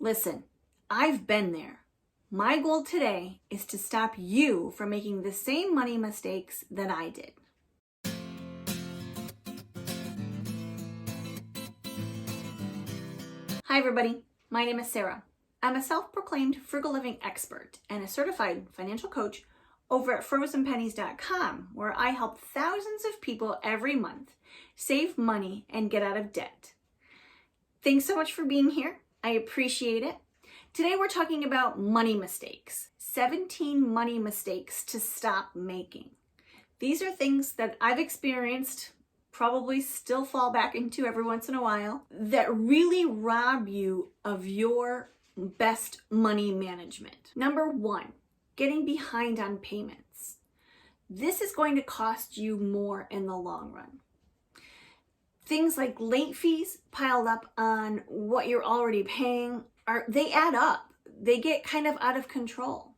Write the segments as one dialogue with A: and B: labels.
A: Listen, I've been there. My goal today is to stop you from making the same money mistakes that I did. Hi everybody, my name is Sarah. I'm a self-proclaimed frugal living expert and a certified financial coach over at frozenpennies.com, where I help thousands of people every month save money and get out of debt. Thanks so much for being here. I appreciate it. Today we're talking about money mistakes. 17 money mistakes to stop making. These are things that I've experienced, probably still fall back into every once in a while, that really rob you of your best money management. Number one, getting behind on payments. This is going to cost you more in the long run. Things like late fees piled up on what you're already paying, they add up. They get kind of out of control.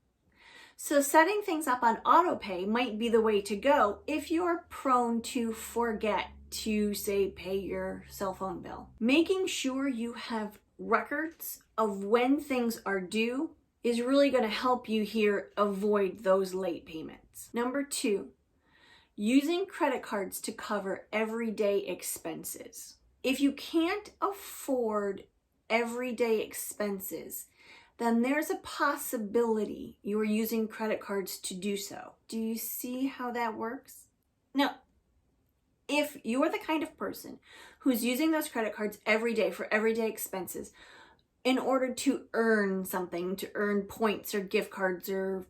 A: So setting things up on auto pay might be the way to go if you're prone to forget to, say, pay your cell phone bill. Making sure you have records of when things are due is really going to help you here avoid those late payments. Number two, using credit cards to cover everyday expenses. If you can't afford everyday expenses, then there's a possibility you are using credit cards to do so. Do you see how that works? Now, if you're the kind of person who's using those credit cards every day for everyday expenses in order to earn something, to earn points or gift cards or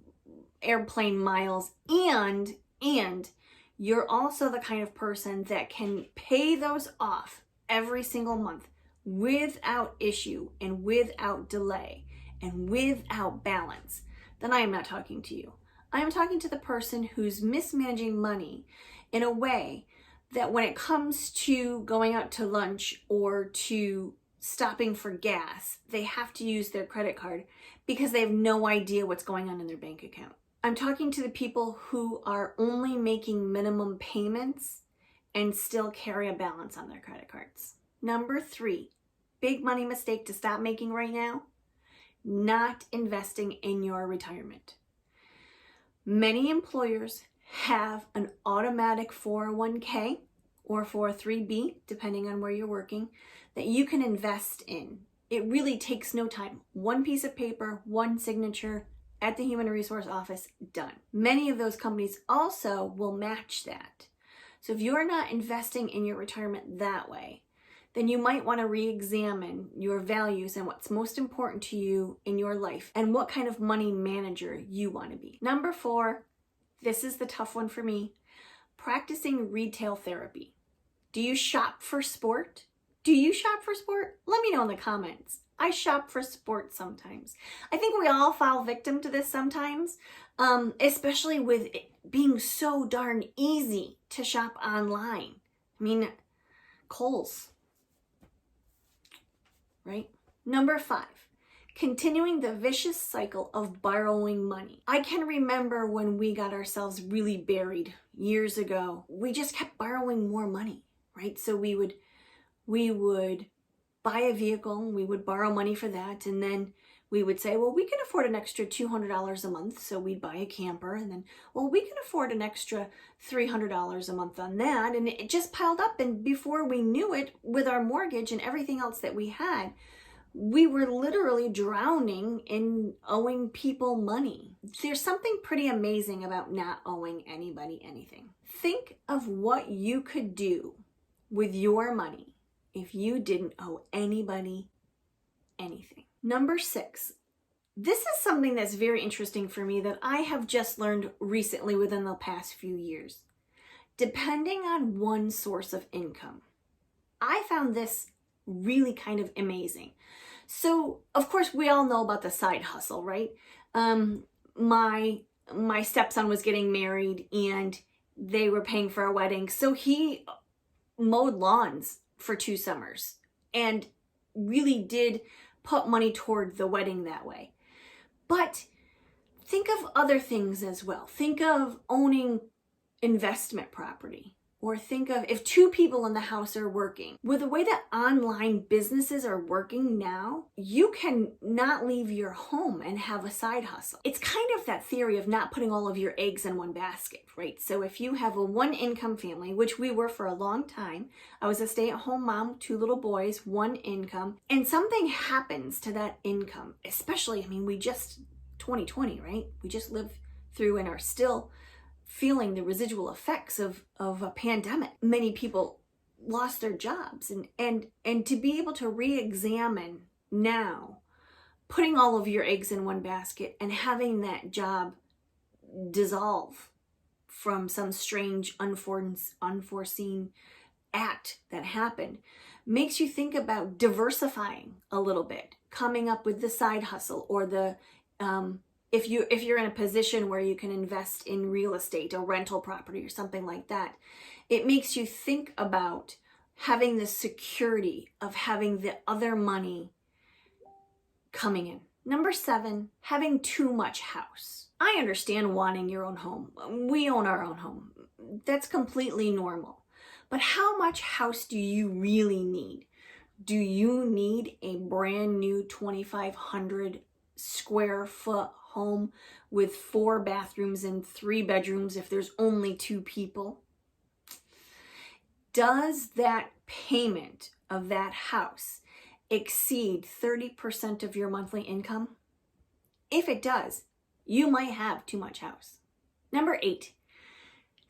A: airplane miles, and you're also the kind of person that can pay those off every single month without issue and without delay and without balance, then I am not talking to you. I am talking to the person who's mismanaging money in a way that when it comes to going out to lunch or to stopping for gas, they have to use their credit card because they have no idea what's going on in their bank account. I'm talking to the people who are only making minimum payments and still carry a balance on their credit cards. Number three, big money mistake to stop making right now, not investing in your retirement. Many employers have an automatic 401k or 403b, depending on where you're working, that you can invest in. It really takes no time. One piece of paper, one signature, at the Human Resource Office, done. Many of those companies also will match that. So if you're not investing in your retirement that way, then you might want to re-examine your values and what's most important to you in your life and what kind of money manager you want to be. Number four, this is the tough one for me, practicing retail therapy. Do you shop for sport? Do you shop for sport? Let me know in the comments. I shop for sports sometimes. I think we all fall victim to this sometimes, especially with it being so darn easy to shop online. I mean, Kohl's, right? Number five, continuing the vicious cycle of borrowing money. I can remember when we got ourselves really buried years ago, we just kept borrowing more money, right? So we would buy a vehicle, we would borrow money for that, and then we would say, well, we can afford an extra $200 a month, so we'd buy a camper, and then, well, we can afford an extra $300 a month on that, and it just piled up, and before we knew it, with our mortgage and everything else that we had, we were literally drowning in owing people money. There's something pretty amazing about not owing anybody anything. Think of what you could do with your money if you didn't owe anybody anything. Number six, this is something that's very interesting for me that I have just learned recently within the past few years. Depending on one source of income. I found this really kind of amazing. So, of course, we all know about the side hustle, right? My stepson was getting married and they were paying for a wedding. So he mowed lawns for 2 summers and really did put money toward the wedding that way. But think of other things as well. Think of owning investment property Or think of if two people in the house are working. With the way that online businesses are working now, you can not leave your home and have a side hustle. It's kind of that theory of not putting all of your eggs in one basket, right? So if you have a one income family, which we were for a long time, I was a stay-at-home mom, 2 little boys, 1 income, and something happens to that income, especially, we just 2020, right? We just lived through and are still feeling the residual effects of a pandemic. Many people lost their jobs, and to be able to re-examine now, putting all of your eggs in one basket and having that job dissolve from some strange unforeseen act that happened, makes you think about diversifying a little bit, coming up with the side hustle or the if you're in a position where you can invest in real estate or rental property or something like that, it makes you think about having the security of having the other money coming in. Number 7, having too much house. I understand wanting your own home. We own our own home. That's completely normal. But how much house do you really need? Do you need a brand new 2,500 square foot home with 4 bathrooms and 3 bedrooms if there's only 2 people? Does that payment of that house exceed 30% of your monthly income? If it does, you might have too much house. Number 8,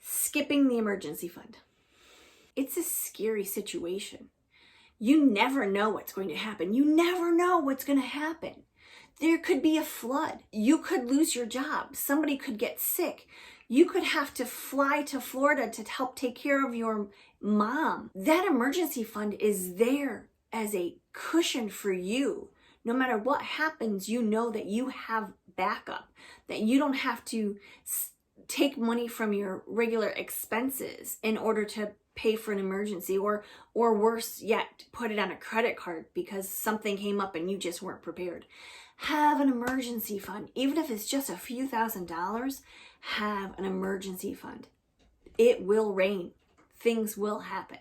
A: skipping the emergency fund. It's a scary situation. You never know what's going to happen. You never know what's going to happen. There could be a flood. You could lose your job. Somebody could get sick. You could have to fly to Florida to help take care of your mom. That emergency fund is there as a cushion for you. No matter what happens, you know that you have backup, that you don't have to take money from your regular expenses in order to pay for an emergency, or worse yet, put it on a credit card because something came up and you just weren't prepared. Have an emergency fund. Even if it's just a few $1,000s, have an emergency fund. It will rain. Things will happen.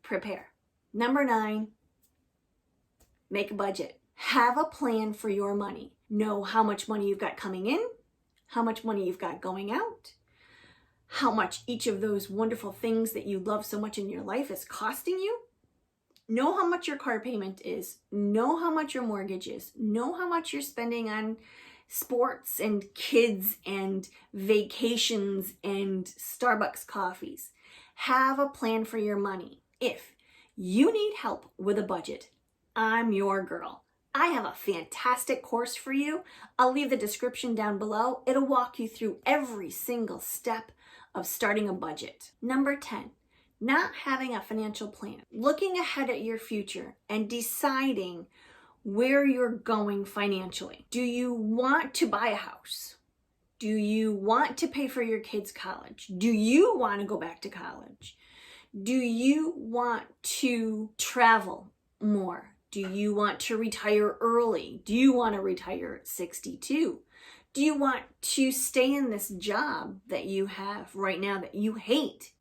A: Prepare. Number 9, make a budget. Have a plan for your money. Know how much money you've got coming in, how much money you've got going out, how much each of those wonderful things that you love so much in your life is costing you. Know how much your car payment is. Know how much your mortgage is. Know how much you're spending on sports and kids and vacations and Starbucks coffees. Have a plan for your money. If you need help with a budget, I'm your girl. I have a fantastic course for you. I'll leave the description down below. It'll walk you through every single step of starting a budget. Number 10, not having a financial plan. Looking ahead at your future and deciding where you're going financially. Do you want to buy a house? Do you want to pay for your kids' college? Do you want to go back to college? Do you want to travel more? Do you want to retire early? Do you want to retire at 62? Do you want to stay in this job that you have right now that you hate?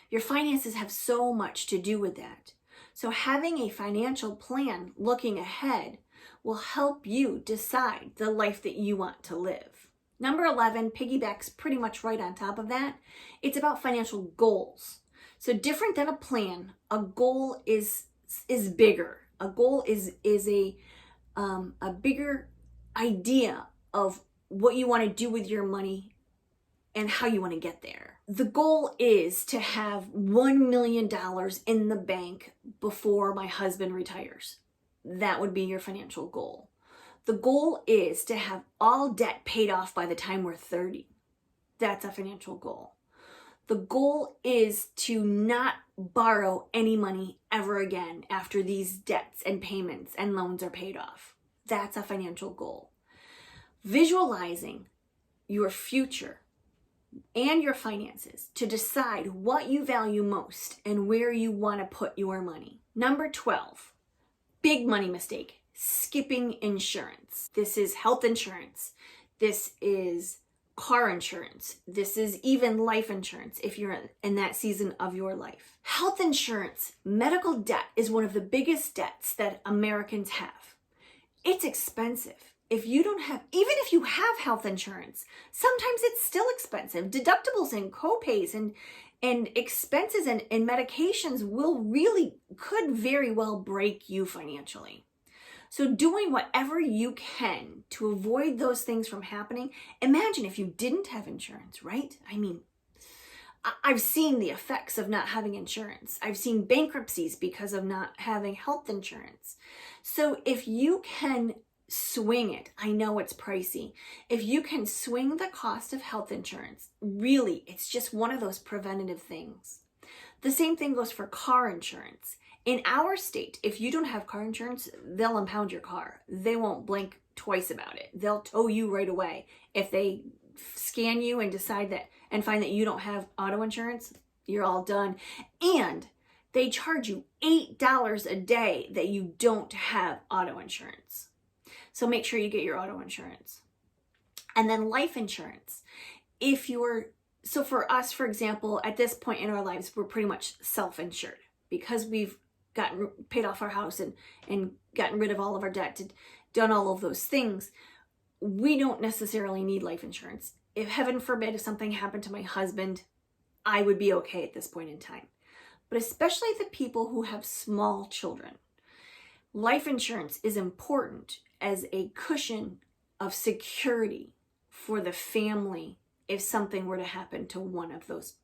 A: Your finances have so much to do with that. So having a financial plan looking ahead will help you decide the life that you want to live. Number 11 piggybacks pretty much right on top of that. It's about financial goals. So different than a plan, a goal is bigger. A goal is a bigger idea of what you want to do with your money and how you want to get there. The goal is to have $1 million in the bank before my husband retires. That would be your financial goal. The goal is to have all debt paid off by the time we're 30. That's a financial goal. The goal is to not borrow any money ever again after these debts and payments and loans are paid off. That's a financial goal. Visualizing your future and your finances to decide what you value most and where you want to put your money. Number 12, big money mistake, skipping insurance. This is health insurance. This is car insurance. This is even life insurance if you're in that season of your life. Health insurance, medical debt is one of the biggest debts that Americans have. It's expensive. If you don't have, even if you have health insurance, sometimes it's still expensive. Deductibles and copays and expenses and medications could very well break you financially. So doing whatever you can to avoid those things from happening. Imagine if you didn't have insurance, right? I mean, I've seen the effects of not having insurance. I've seen bankruptcies because of not having health insurance. So if you can swing it, I know it's pricey. If you can swing the cost of health insurance, really, it's just one of those preventative things. The same thing goes for car insurance. In our state, if you don't have car insurance, they'll impound your car. They won't blink twice about it. They'll tow you right away. If they scan you and decide that and find that you don't have auto insurance, you're all done. And they charge you $8 a day that you don't have auto insurance. So make sure you get your auto insurance. And then life insurance. So for us, for example, at this point in our lives, we're pretty much self-insured because we've paid off our house and gotten rid of all of our debt, done all of those things. We don't necessarily need life insurance. If heaven forbid, if something happened to my husband, I would be okay at this point in time. But especially the people who have small children, life insurance is important as a cushion of security for the family if something were to happen to one of those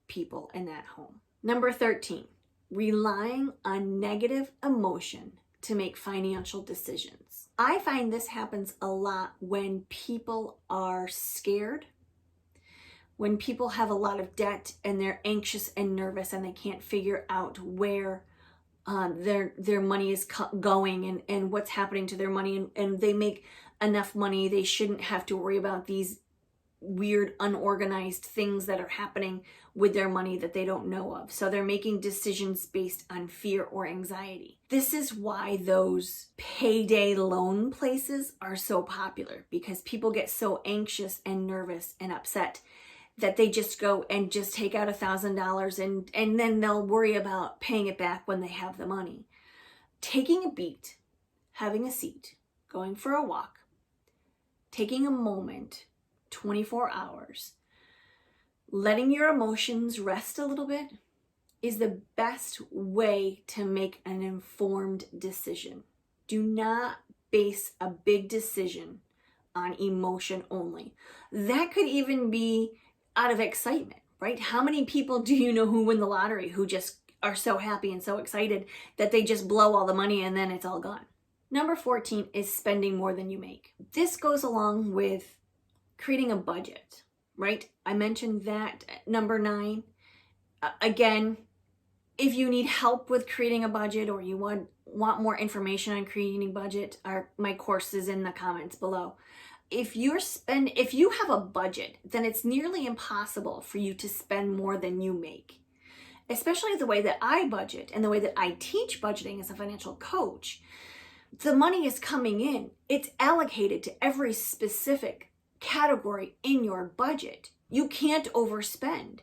A: people in that home. Number 13, relying on negative emotion to make financial decisions. I find this happens a lot when people are scared, when people have a lot of debt and they're anxious and nervous and they can't figure out where their money is going and what's happening to their money, and they make enough money, they shouldn't have to worry about these weird, unorganized things that are happening with their money that they don't know of. So they're making decisions based on fear or anxiety. This is why those payday loan places are so popular, because people get so anxious and nervous and upset that they just go and just take out $1,000 and then they'll worry about paying it back when they have the money. Taking a beat, having a seat, going for a walk, taking a moment, 24 hours, letting your emotions rest a little bit is the best way to make an informed decision. Do not base a big decision on emotion only. That could even be out of excitement, right? How many people do you know who win the lottery who just are so happy and so excited that they just blow all the money and then it's all gone? Number 14 is spending more than you make. This goes along with creating a budget, right? I mentioned that. Number 9, again, if you need help with creating a budget or you want more information on creating a budget, my course is in the comments below. If you have a budget, then it's nearly impossible for you to spend more than you make. Especially the way that I budget and the way that I teach budgeting as a financial coach. The money is coming in. It's allocated to every specific category in your budget. You can't overspend.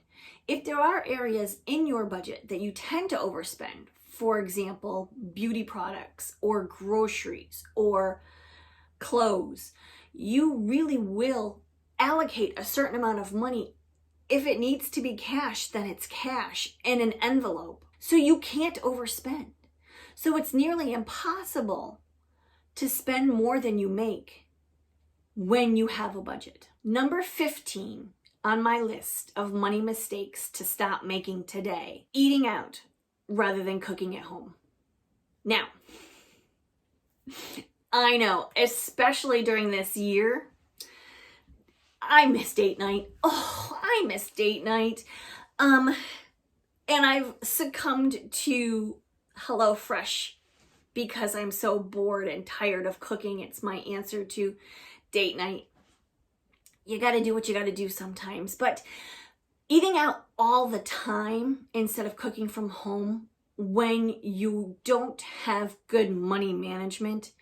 A: If there are areas in your budget that you tend to overspend, for example, beauty products or groceries or clothes, you really will allocate a certain amount of money. If it needs to be cash, then it's cash in an envelope. So you can't overspend. So it's nearly impossible to spend more than you make when you have a budget. Number 15 on my list of money mistakes to stop making today: eating out rather than cooking at home. Now, I know, especially during this year, I miss date night. Oh, I miss date night. And I've succumbed to HelloFresh because I'm so bored and tired of cooking. It's my answer to date night. You got to do what you got to do sometimes. But eating out all the time instead of cooking from home when you don't have good money management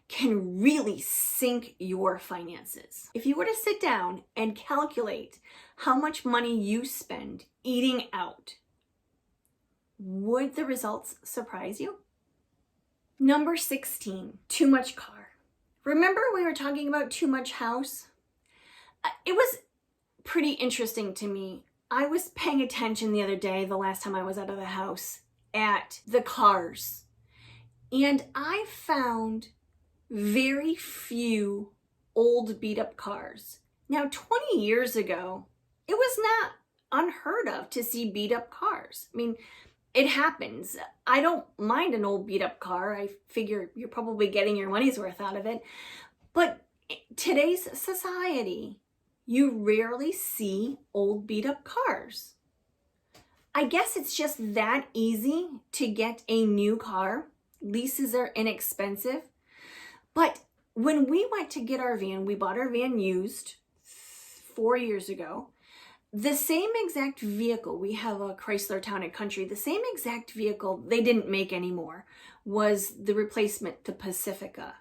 A: can really sink your finances. If you were to sit down and calculate how much money you spend eating out, would the results surprise you? Number 16, too much car. Remember we were talking about too much house? It was pretty interesting to me. I was paying attention the other day, the last time I was out of the house, at the cars. And I found very few old beat up cars. Now, 20 years ago, it was not unheard of to see beat up cars. I mean, it happens. I don't mind an old beat up car. I figure you're probably getting your money's worth out of it. But today's society, you rarely see old beat up cars. I guess it's just that easy to get a new car. Leases are inexpensive. But when we went to get our van, we bought our van used 4 years ago. The same exact vehicle, we have a Chrysler Town & Country, the same exact vehicle they didn't make anymore was the replacement to Pacifica.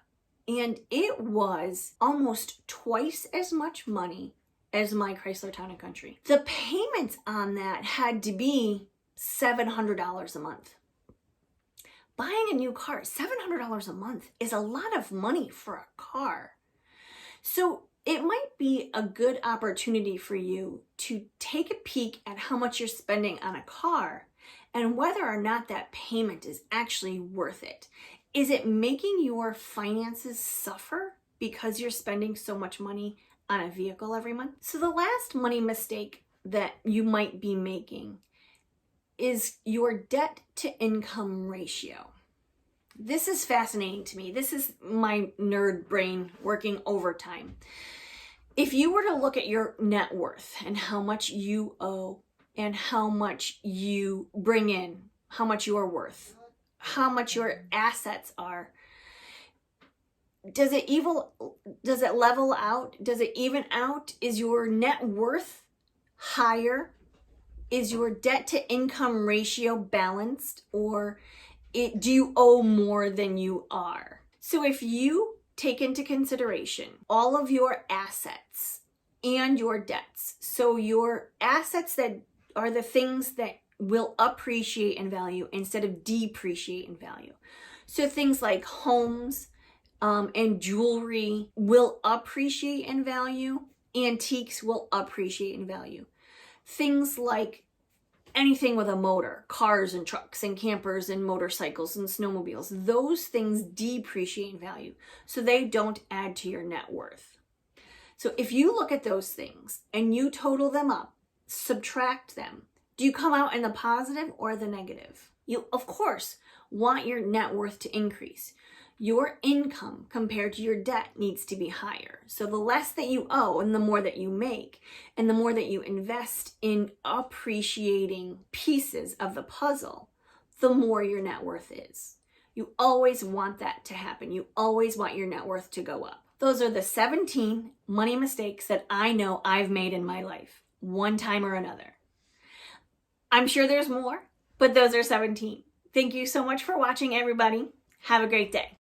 A: And it was almost twice as much money as my Chrysler Town & Country. The payments on that had to be $700 a month. Buying a new car, $700 a month is a lot of money for a car. So it might be a good opportunity for you to take a peek at how much you're spending on a car and whether or not that payment is actually worth it. Is it making your finances suffer because you're spending so much money on a vehicle every month? So the last money mistake that you might be making is your debt to income ratio. This is fascinating to me. This is my nerd brain working overtime. If you were to look at your net worth and how much you owe and how much you bring in, how much you are worth, how much your assets are, does it level out? Does it even out? Is your net worth higher? Is your debt to income ratio balanced, or do you owe more than you are? So if you take into consideration all of your assets and your debts, so your assets that are the things that will appreciate in value instead of depreciate in value. So things like homes and jewelry will appreciate in value. Antiques will appreciate in value. Things like anything with a motor, cars and trucks and campers and motorcycles and snowmobiles, those things depreciate in value. So they don't add to your net worth. So if you look at those things and you total them up, subtract them, do you come out in the positive or the negative? You, of course, want your net worth to increase. Your income compared to your debt needs to be higher. So the less that you owe and the more that you make and the more that you invest in appreciating pieces of the puzzle, the more your net worth is. You always want that to happen. You always want your net worth to go up. Those are the 17 money mistakes that I know I've made in my life, one time or another. I'm sure there's more, but those are 17. Thank you so much for watching, everybody. Have a great day.